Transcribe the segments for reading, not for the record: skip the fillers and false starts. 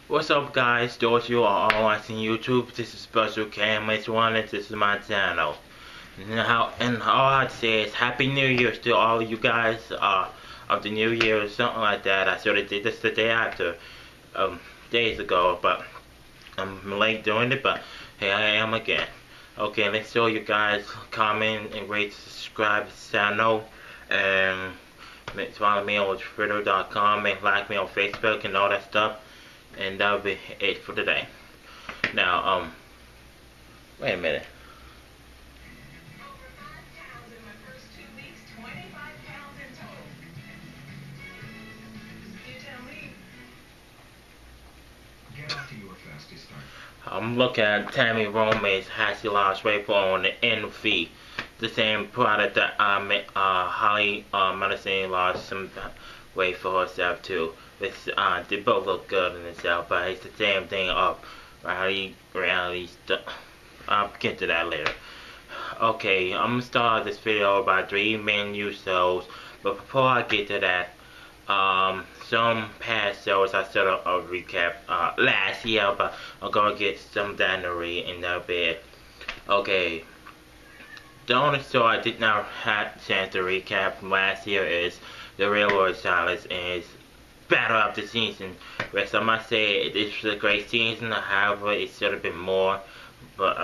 What's up, guys? Those you are all watching YouTube, this is Special KMH1 and this is my channel. And all I'd say is Happy New Year to all you guys of the New Year or something like that. I sort of did this the day after, days ago, but I'm late doing it, but here I am again. Okay, let's show you guys comment and rate, subscribe to the channel, and follow me on Twitter.com and like me on Facebook and all that stuff. And that'll be it for today. Now, wait a minute. I'm looking at Tammy Roman's Has Lost Weight on the NV, the same product that Holly Madison lost some weight for herself too. It's, they both look good in itself, but it's the same thing of reality stuff. I'll get to that later. Okay, I'm gonna start this video about 3 main news shows, but before I get to that, some past shows I sort of recap last year, but I'm gonna get some January in that bit. Okay, the only show I did not have a chance to recap from last year is The Railroad Silence and Battle of the Season, which I must say this was a great season. However, it should have been more. But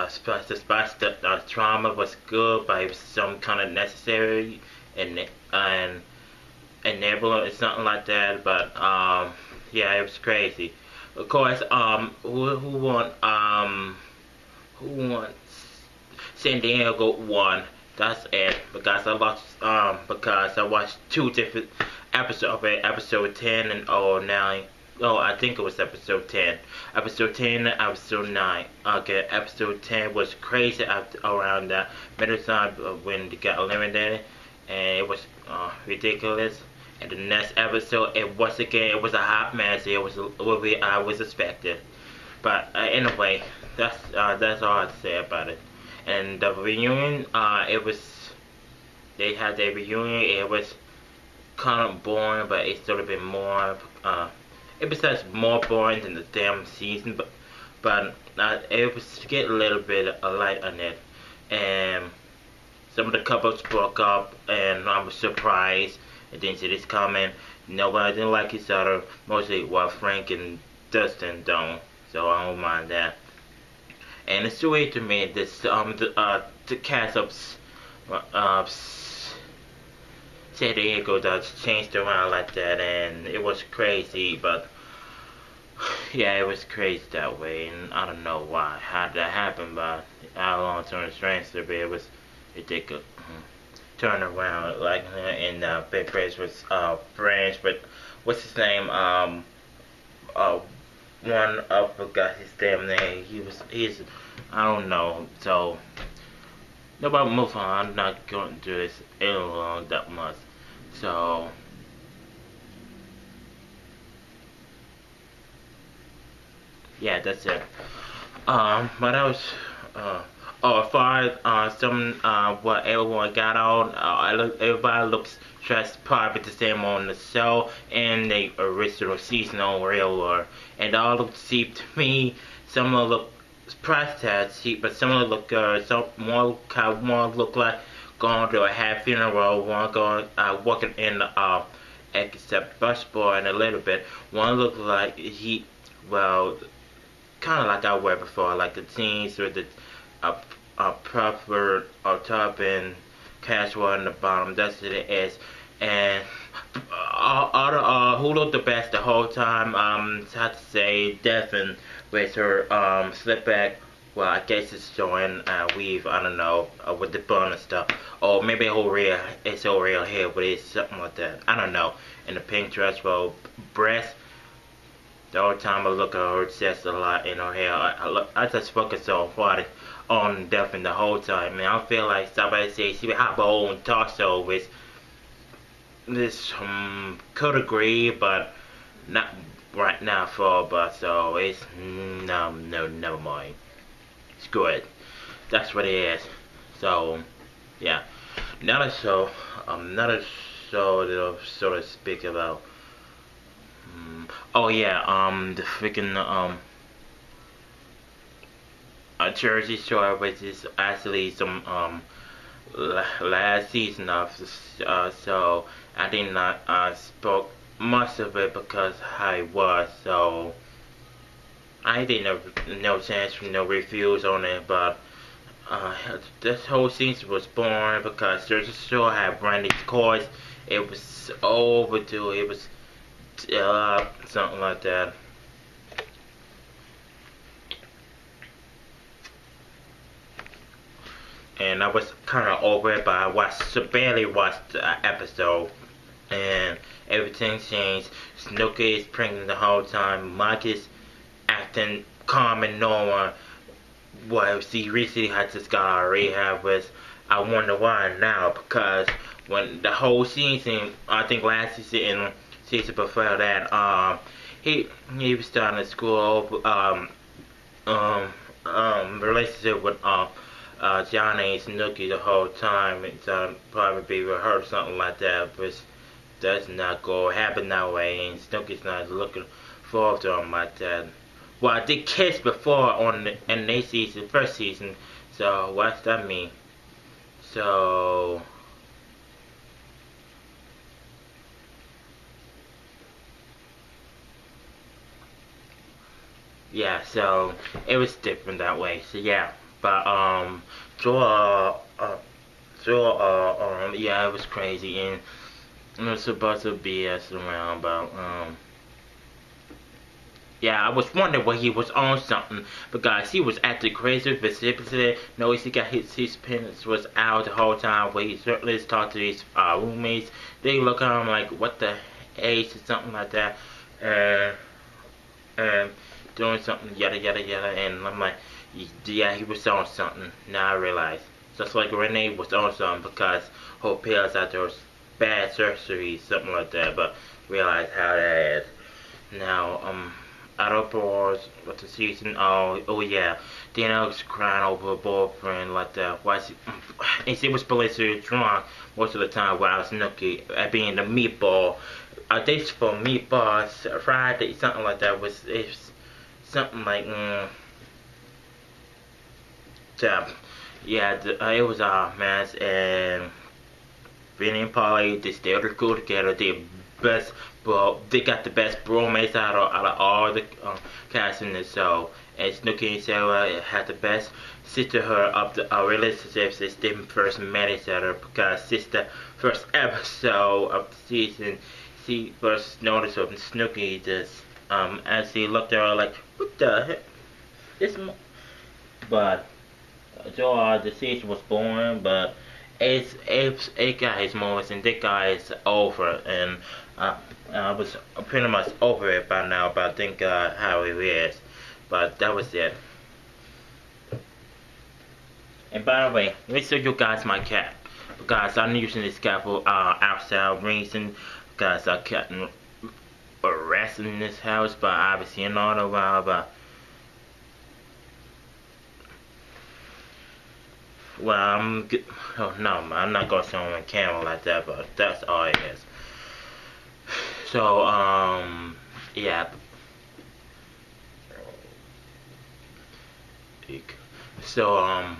despite the trauma was good, but it was some kind of necessary and enabler or something like that. But yeah, it was crazy. Of course, who won? San Diego won. That's it. Because I watched 2 different episodes of it, episode 10 and 09. Oh, I think it was episode 10. Episode 10 and episode 9. Okay, episode 10 was crazy around that middle time when they got eliminated, and it was ridiculous. And the next episode, it was a hot mess. It was what I was expecting. But anyway, that's all I have to say about it. And the reunion, they had their reunion. It was kind of boring, but it should have been more. It was just more boring than the damn season, but it was get a little bit of light on it. And some of the couples broke up, and I was surprised. I didn't see this coming. Nobody didn't like each other, mostly Frank and Dustin don't. So I don't mind that. And it's weird to me this the cast of San Diego does changed around like that, and it was crazy. But yeah, it was crazy that way, and I don't know how that happened, but how long turned strange to be. It was ridiculous. Turn around like in Big Brace was French, but what's his name? One I forgot his damn name. He's I don't know. So nobody move on. I'm not going to do this any long that much. So yeah, that's it. But that was as far as what everyone got on, everybody looks dressed probably the same on the show and the original season on Railroad. And all look cheap to me. Some of them look price tag cheap, but some of them look good. Some more look like going to a half funeral. One going walking in the except bus boy in a little bit. One look like well, kind of like I wear before, like the jeans with the proper top and casual on the bottom. That's what it is. And who looked the best the whole time? I have to say Devin with her slip back. Well, I guess it's showing weave. I don't know with the bun and stuff. Or maybe it's her real hair, but it's something like that. I don't know. And the pink dress, well, breast. The whole time I look at her chest a lot in her hair. I just focus on Devin the whole time. Man, I feel like somebody says she have her own torso with this could agree, but not right now for but so it's no, never mind. Screw it. That's what it is. So yeah. Another show that I'll sort of speak about. Oh yeah, the freaking Jersey Shore, which is actually some last season of so I did not spoke much of it because how it was, so I didn't no chance for no reviews on it, but uh, this whole season was boring because Jersey Shore had run its course. It was overdue. It was something like that. And I was kind of over it, but I barely watched the episode, and everything changed. Snooki is pregnant the whole time. Mike is acting calm and normal. Well, she recently had just got out of rehab, with I wonder why now, because when the whole season, I think last season and season before that, he was starting to school over relationship with Johnny and Snooki the whole time. It's probably be rehearsed something like that, but does not go happen that way, and Snooki's not looking forward to them like that. Well, I did kiss before in their season, first season. So what's that mean? So yeah, so it was different that way. So yeah, but yeah, it was crazy, and it was supposed to be us around, but yeah, I was wondering when he was on something because he was acting crazy, specifically. No, he got his parents was out the whole time. Where he certainly talked to his roommates. They look at him like, "What the age?" or something like that, and and doing something yada yada yada. And I'm like, yeah, he was on something. Now I realize, just like Renee was on something because her pills after bad surgery, something like that. But realize how that is now. Outdoors with the season. Oh yeah. Dana was crying over her boyfriend like that. Why she, and she was blatantly drunk most of the time while I was Snooki being the meatball. This for meatballs Friday, something like that was it's something like yeah, it was a mess, and Vinny and Polly, they still cool together. They best, but they got the best bromance out of all the cast in the show. And Snooki and Sarah had the best sisterhood of the relationship since they first met each other. Because since the first episode of the season, she first noticed of Snooki just as she looked at her like, what the heck? This, but so the season was boring, but it got his moments, and that guy is over, and I was pretty much over it by now. But I think how it is, but that was it. And by the way, let me show you guys my cat because I'm using this cat for outside reason because I kept arrested in this house, but obviously not a while, but. Well, oh no, I'm not gonna show him on camera like that, but that's all it is. So, yeah. So,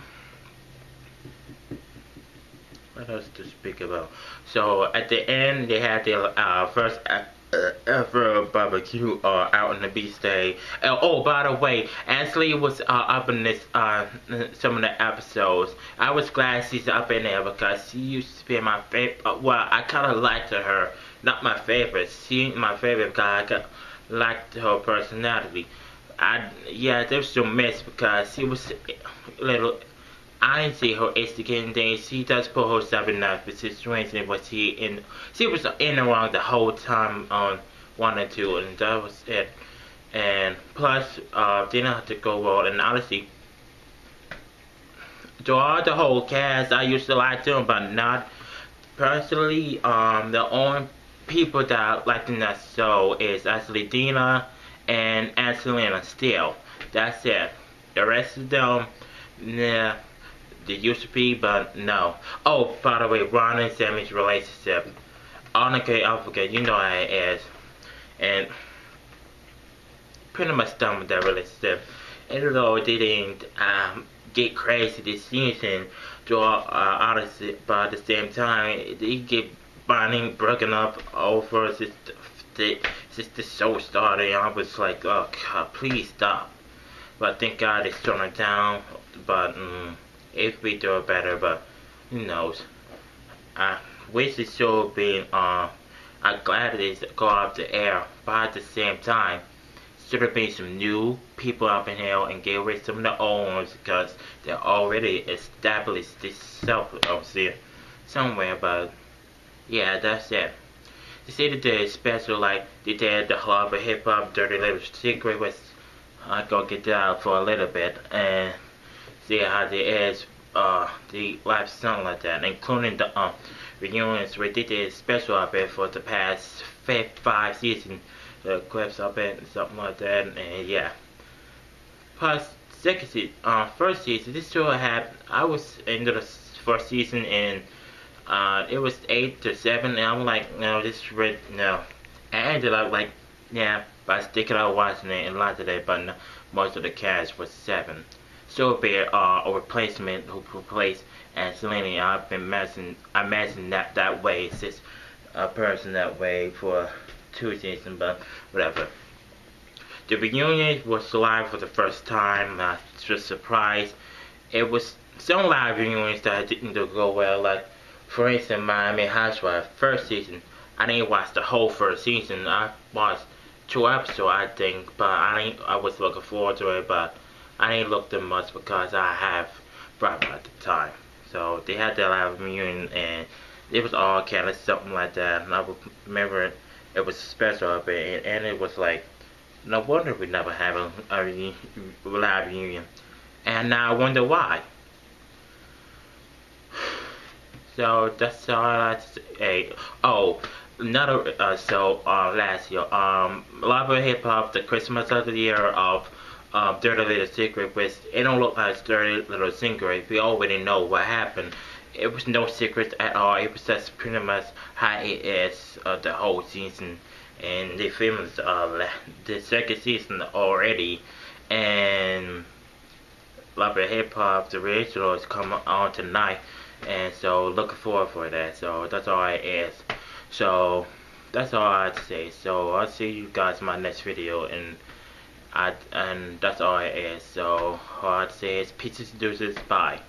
what else to speak about? So, at the end, they had their first ever barbecue out on the beach day. Oh, by the way, Ashley was up in this some of the episodes. I was glad she's up in there because she used to be my favorite. Well, I kind of liked her, not my favorite. She my favorite because I liked her personality. Yeah, there was some mess because she was a little. I didn't see her instigating things. She does put herself in that situation, but she was in around the whole time on 1 and 2, and that was it. And plus, didn't have to go out. And honestly, to all the whole cast, I used to like them, but not personally. The only people that I liked in that show is actually Dina and Angelina still. That's it. The rest of them, nah. They used to be, but no. Oh, by the way, Ron and Sammy's relationship. Honestly, I forget. You know how it is. And pretty much done with that relationship. Even though they didn't get crazy this season, honestly, but at the same time, they get bonding, broken up over since the show started. I was like, oh God, please stop. But thank God it's turning down. But if we do it better, but who knows? I wish the show being I'm glad it is go off the air, but at the same time, should have been some new people up in here and get rid of some of the old ones because they're already established this self here somewhere. But yeah, that's it. They say that they're special, like they did the Harbor Hip Hop Dirty Little Secret, which I go get that out for a little bit and see how they is the live something like that, including the reunions where they did special up there for the past 5 seasons, the clips up there and something like that, and yeah. Plus second season, first season, this show I was into the first season and it was 8 to 7, and I'm like, no, this is no. I ended up like, yeah, by sticking out watching it and lots of that, but no, most of the cast was 7. So be a replacement who replaced Angelina. I imagine that way, it's just a person that way for 2 seasons, but whatever. The reunion was live for the first time. I was surprised. It was some live reunions that didn't go well, like for instance, Miami Housewives first season. I didn't watch the whole first season. I watched 2 episodes, I think, but I was looking forward to it, but I didn't look them much because I have problem at the time. So they had that live reunion and it was all kind of something like that. And I remember it was special up there, and it was like, no wonder we never have a live reunion. And now I wonder why. So that's all I have to say. Oh, another last year, Live Hip Hop, the Christmas of the year of Dirty Little Secret, which it don't look like Dirty Little Secret. We already know what happened. It was no secret at all. It was just pretty much how it is the whole season, and they filmed the second season already, and Live Hip Hop, the original, is coming on tonight. And so looking forward for that. So that's all it is. So that's all I have to say. So I'll see you guys in my next video, and that's all it is. So all I have to say is peace and deuces, bye.